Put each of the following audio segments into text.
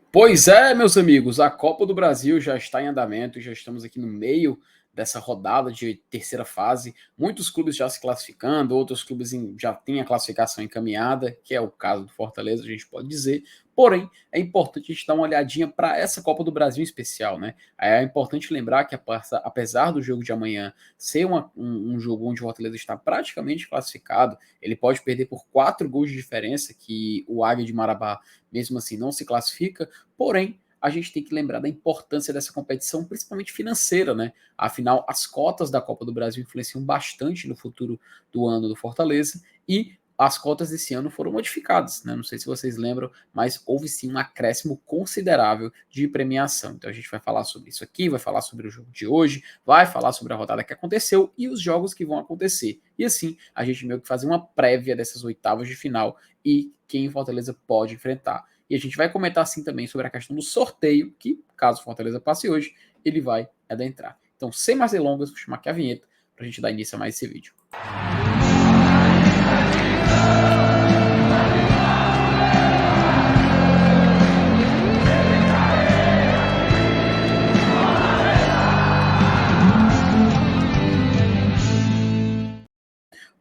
Pois é, meus amigos, a Copa do Brasil já está em andamento, já estamos aqui no meio dessa rodada de terceira fase. Muitos clubes já se classificando, outros clubes já têm a classificação encaminhada, que é o caso do Fortaleza, a gente pode dizer. Porém, é importante a gente dar uma olhadinha para essa Copa do Brasil em especial, né? É importante lembrar que, apesar do jogo de amanhã ser um jogo onde o Fortaleza está praticamente classificado, ele pode perder por 4 gols de diferença, que o Águia de Marabá, mesmo assim, não se classifica. Porém, a gente tem que lembrar da importância dessa competição, principalmente financeira, né? Afinal, as cotas da Copa do Brasil influenciam bastante no futuro do ano do Fortaleza e as cotas desse ano foram modificadas, né? Não sei se vocês lembram, mas houve sim um acréscimo considerável de premiação. Então a gente vai falar sobre isso aqui, vai falar sobre o jogo de hoje, vai falar sobre a rodada que aconteceu e os jogos que vão acontecer. E assim, a gente meio que fazer uma prévia dessas oitavas de final e quem Fortaleza pode enfrentar. E a gente vai comentar assim também sobre a questão do sorteio, que, caso o Fortaleza passe hoje, ele vai adentrar. Então, sem mais delongas, vou chamar aqui a vinheta para a gente dar início a mais esse vídeo.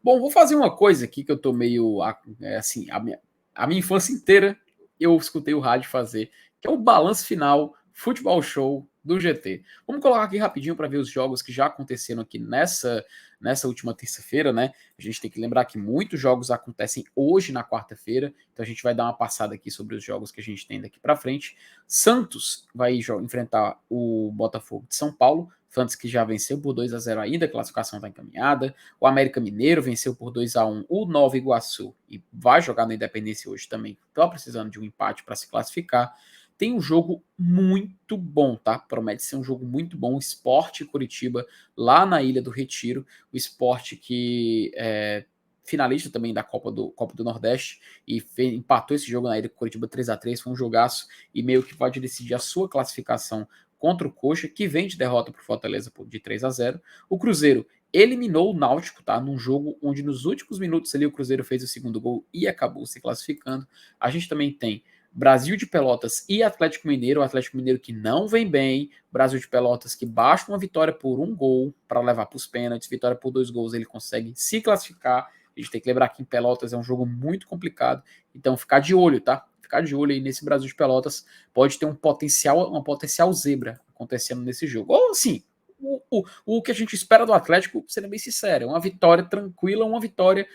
Bom, vou fazer uma coisa aqui que eu tô meio assim, a minha infância inteira eu escutei o rádio fazer, que é o balanço final, futebol show do GT. Vamos colocar aqui rapidinho para ver os jogos que já aconteceram aqui nessa última terça-feira, né? A gente tem que lembrar que muitos jogos acontecem hoje na quarta-feira, então a gente vai dar uma passada aqui sobre os jogos que a gente tem daqui para frente. Santos vai enfrentar o Botafogo de São Paulo. Santos que já venceu por 2-0 ainda, a classificação está encaminhada. O América Mineiro venceu por 2-1 o Nova Iguaçu e vai jogar na Independência hoje também. Está precisando de um empate para se classificar. Tem um jogo muito bom, tá? Promete ser um jogo muito bom. O Sport Curitiba, lá na Ilha do Retiro. O Sport que é finalista também da Copa do Nordeste e empatou esse jogo na Ilha com Curitiba 3-3. Foi um jogaço e meio que pode decidir a sua classificação contra o Coxa, que vem de derrota para o Fortaleza de 3-0. O Cruzeiro eliminou o Náutico, tá? Num jogo onde nos últimos minutos ali o Cruzeiro fez o segundo gol e acabou se classificando. A gente também tem Brasil de Pelotas e Atlético Mineiro, o Atlético Mineiro que não vem bem, Brasil de Pelotas que basta uma vitória por 1 gol para levar para os pênaltis, vitória por 2 gols ele consegue se classificar. A gente tem que lembrar que em Pelotas é um jogo muito complicado, então ficar de olho, tá? Ficar de olho aí nesse Brasil de Pelotas, pode ter uma potencial zebra acontecendo nesse jogo. Ou assim, o que a gente espera do Atlético, sendo bem sincero, é uma vitória tranquila, uma vitória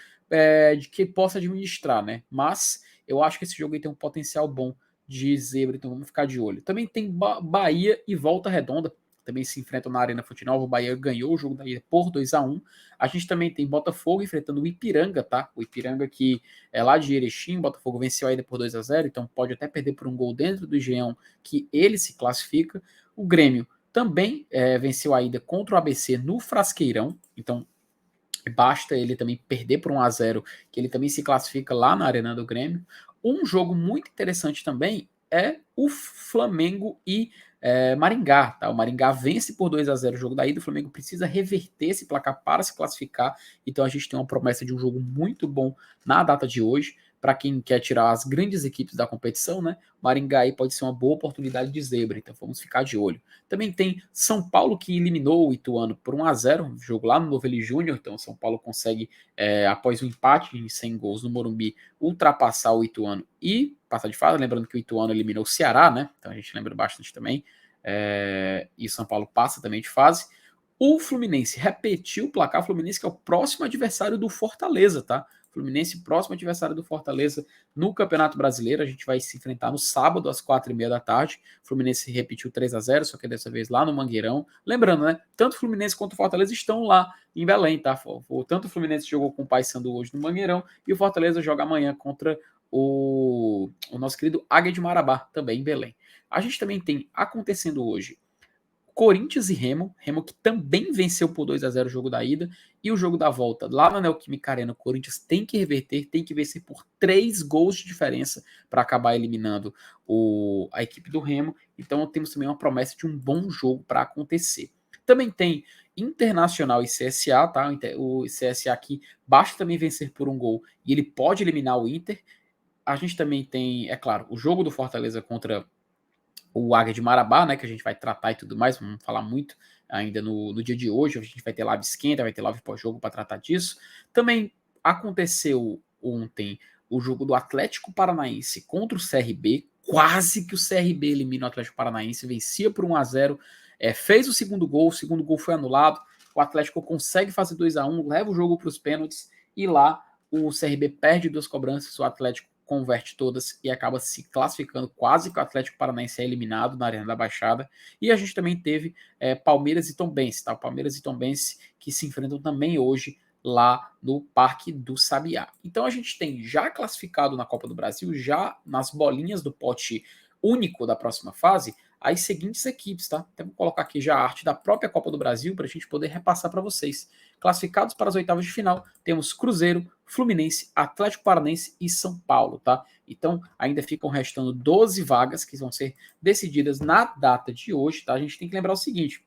de que possa administrar, né? Mas eu acho que esse jogo aí tem um potencial bom de zebra, então vamos ficar de olho. Também tem Bahia e Volta Redonda, também se enfrentam na Arena Fonte Nova. O Bahia ganhou o jogo da ida por 2-1. A gente também tem Botafogo enfrentando o Ipiranga, tá? O Ipiranga que é lá de Erechim, o Botafogo venceu a ida por 2-0, então pode até perder por 1 gol dentro do Engenhão, que ele se classifica. O Grêmio também venceu a ida contra o ABC no Frasqueirão, então basta ele também perder por 1-0, que ele também se classifica lá na Arena do Grêmio. Um jogo muito interessante também é o Flamengo e Maringá. Tá? O Maringá vence por 2-0 o jogo da ida, o Flamengo precisa reverter esse placar para se classificar, então a gente tem uma promessa de um jogo muito bom na data de hoje. Para quem quer tirar as grandes equipes da competição, né? Maringá aí pode ser uma boa oportunidade de zebra, então vamos ficar de olho. Também tem São Paulo que eliminou o Ituano por 1-0, um jogo lá no Novelli Júnior, então São Paulo consegue, após o empate em 100 gols no Morumbi, ultrapassar o Ituano e passar de fase, lembrando que o Ituano eliminou o Ceará, né? Então a gente lembra bastante também, e São Paulo passa também de fase. O Fluminense repetiu o placar, o Fluminense que é o próximo adversário do Fortaleza, tá? Fluminense, próximo adversário do Fortaleza no Campeonato Brasileiro. A gente vai se enfrentar no sábado, às 4h30 da tarde. O Fluminense repetiu 3-0, só que dessa vez lá no Mangueirão. Lembrando, né? Tanto o Fluminense quanto o Fortaleza estão lá em Belém, tá? Tanto o Fluminense jogou com o Paysandu hoje no Mangueirão e o Fortaleza joga amanhã contra o nosso querido Águia de Marabá, também em Belém. A gente também tem acontecendo hoje Corinthians e Remo que também venceu por 2-0 o jogo da ida, e o jogo da volta lá na Neoquímica Arena, o Corinthians tem que reverter, tem que vencer por 3 gols de diferença para acabar eliminando a equipe do Remo, então temos também uma promessa de um bom jogo para acontecer. Também tem Internacional e CSA, tá? O CSA aqui basta também vencer por 1 gol e ele pode eliminar o Inter. A gente também tem, é claro, o jogo do Fortaleza contra o Águia de Marabá, né, que a gente vai tratar e tudo mais, vamos falar muito ainda no dia de hoje, a gente vai ter live esquenta, vai ter live pós-jogo para tratar disso. Também aconteceu ontem o jogo do Atlético Paranaense contra o CRB, quase que o CRB elimina o Atlético Paranaense, vencia por 1-0, fez o segundo gol foi anulado, o Atlético consegue fazer 2-1, leva o jogo para os pênaltis, e lá o CRB perde 2 cobranças, o Atlético converte todas e acaba se classificando, quase que o Atlético Paranaense é eliminado na Arena da Baixada. E a gente também teve Palmeiras e Tombense, tá? Palmeiras e Tombense que se enfrentam também hoje lá no Parque do Sabiá. Então a gente tem já classificado na Copa do Brasil, já nas bolinhas do pote único da próxima fase, as seguintes equipes, tá? Então vou colocar aqui já a arte da própria Copa do Brasil para a gente poder repassar para vocês. Classificados para as oitavas de final, temos Cruzeiro, Fluminense, Atlético Paranaense e São Paulo, tá? Então, ainda ficam restando 12 vagas que vão ser decididas na data de hoje, tá? A gente tem que lembrar o seguinte,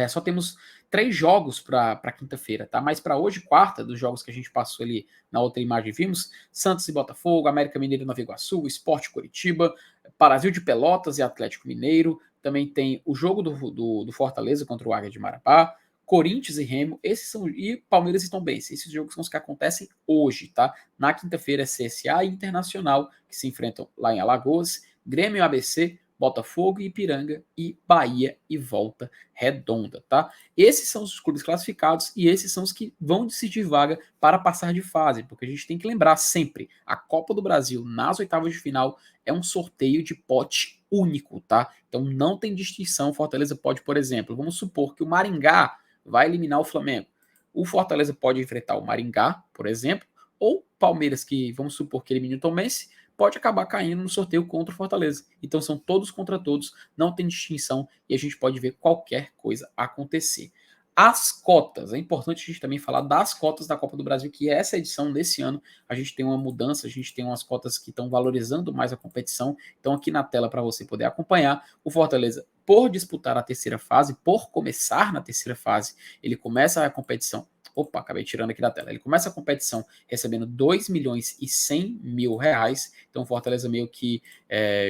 só temos 3 jogos para quinta-feira, tá? Mas para hoje, quarta, dos jogos que a gente passou ali na outra imagem, vimos Santos e Botafogo, América Mineiro e Nova Iguaçu, Sport Curitiba, Brasil de Pelotas e Atlético Mineiro. Também tem o jogo do Fortaleza contra o Águia de Marabá, Corinthians e Remo, esses são, e Palmeiras e Tombense. Esses jogos são os que acontecem hoje, tá? Na quinta-feira é CSA e Internacional, que se enfrentam lá em Alagoas, Grêmio e ABC, Botafogo e Ipiranga e Bahia e Volta Redonda, tá? Esses são os clubes classificados e esses são os que vão decidir vaga para passar de fase, porque a gente tem que lembrar sempre, a Copa do Brasil nas oitavas de final é um sorteio de pote único, tá? Então não tem distinção. Fortaleza pode, por exemplo, vamos supor que o Maringá vai eliminar o Flamengo. O Fortaleza pode enfrentar o Maringá, por exemplo, ou Palmeiras, que vamos supor que elimine o Tombense, pode acabar caindo no sorteio contra o Fortaleza. Então são todos contra todos, não tem distinção e a gente pode ver qualquer coisa acontecer. As cotas, é importante a gente também falar das cotas da Copa do Brasil, que essa edição desse ano a gente tem uma mudança, a gente tem umas cotas que estão valorizando mais a competição. Então aqui na tela para você poder acompanhar, o Fortaleza, por disputar a terceira fase, por começar na terceira fase, ele começa a competição. Opa, acabei tirando aqui da tela. Ele começa a competição recebendo 2 milhões e 100 mil reais. Então o Fortaleza meio que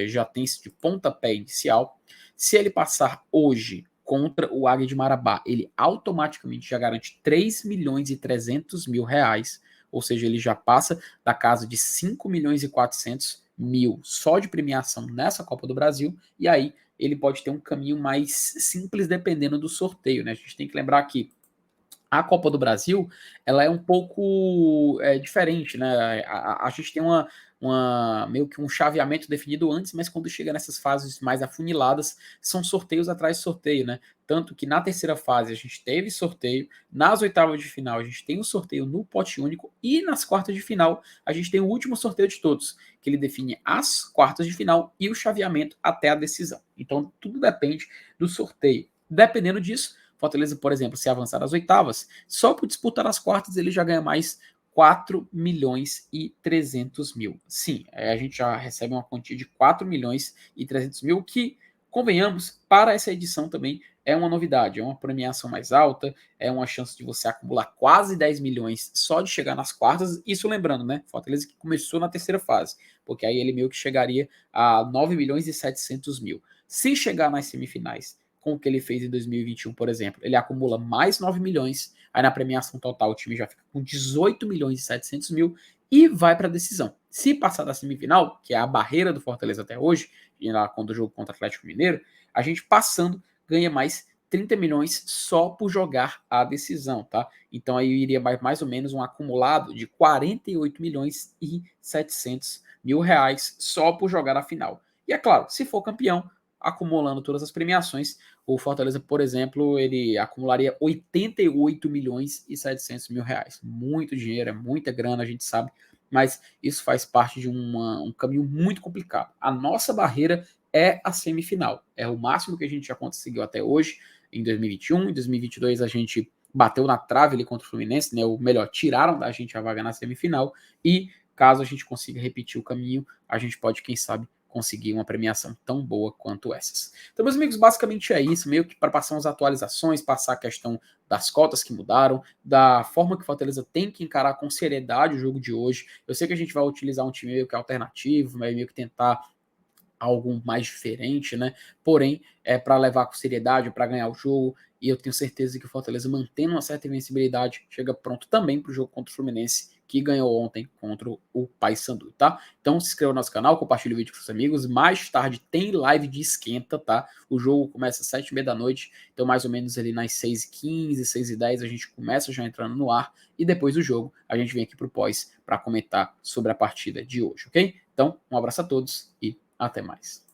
já tem isso de pontapé inicial. Se ele passar hoje contra o Águia de Marabá, ele automaticamente já garante 3 milhões e 300 mil reais. Ou seja, ele já passa da casa de 5 milhões e 400 mil só de premiação nessa Copa do Brasil. E aí ele pode ter um caminho mais simples dependendo do sorteio, né? A gente tem que lembrar que a Copa do Brasil, ela é um pouco diferente, né? A gente tem meio que um chaveamento definido antes, mas quando chega nessas fases mais afuniladas, são sorteios atrás de sorteio, né? Tanto que na terceira fase a gente teve sorteio, nas oitavas de final a gente tem um sorteio no pote único e nas quartas de final a gente tem o último sorteio de todos, que ele define as quartas de final e o chaveamento até a decisão. Então tudo depende do sorteio. Dependendo disso, Fortaleza, por exemplo, se avançar às oitavas, só por disputar as quartas ele já ganha mais 4 milhões e 300 mil. Sim, a gente já recebe uma quantia de 4 milhões e 300 mil, que, convenhamos, para essa edição também é uma novidade, é uma premiação mais alta, é uma chance de você acumular quase 10 milhões só de chegar nas quartas, isso lembrando, né, Fortaleza que começou na terceira fase, porque aí ele meio que chegaria a 9 milhões e 700 mil. Se chegar nas semifinais com o que ele fez em 2021, por exemplo, ele acumula mais 9 milhões, aí na premiação total o time já fica com 18 milhões e 700 mil e vai para a decisão. Se passar da semifinal, que é a barreira do Fortaleza até hoje, e lá quando o jogo contra o Atlético Mineiro, a gente passando ganha mais 30 milhões só por jogar a decisão, tá? Então aí iria mais ou menos um acumulado de 48 milhões e 700 mil reais só por jogar a final. E é claro, se for campeão, acumulando todas as premiações, o Fortaleza, por exemplo, ele acumularia 88 milhões e 700 mil reais. Muito dinheiro, é muita grana, a gente sabe, mas isso faz parte de um caminho muito complicado. A nossa barreira é a semifinal, é o máximo que a gente já conseguiu até hoje, em 2021, em 2022 a gente bateu na trave ali contra o Fluminense, né? Ou melhor, tiraram da gente a vaga na semifinal, e caso a gente consiga repetir o caminho, a gente pode, quem sabe, conseguir uma premiação tão boa quanto essas. Então, meus amigos, basicamente é isso, meio que para passar umas atualizações, passar a questão das cotas que mudaram, da forma que o Fortaleza tem que encarar com seriedade o jogo de hoje. Eu sei que a gente vai utilizar um time meio que alternativo, meio que tentar algo mais diferente, né? Porém, é para levar com seriedade, para ganhar o jogo, e eu tenho certeza que o Fortaleza, mantendo uma certa invencibilidade, chega pronto também para o jogo contra o Fluminense, que ganhou ontem contra o Paysandu, tá? Então se inscreva no nosso canal, compartilhe o vídeo com seus amigos. Mais tarde tem live de esquenta, tá? O jogo começa às 7h30 da noite, então mais ou menos ali nas 6h15, 6h10 a gente começa já entrando no ar, e depois do jogo a gente vem aqui pro pós para comentar sobre a partida de hoje, ok? Então, um abraço a todos e até mais.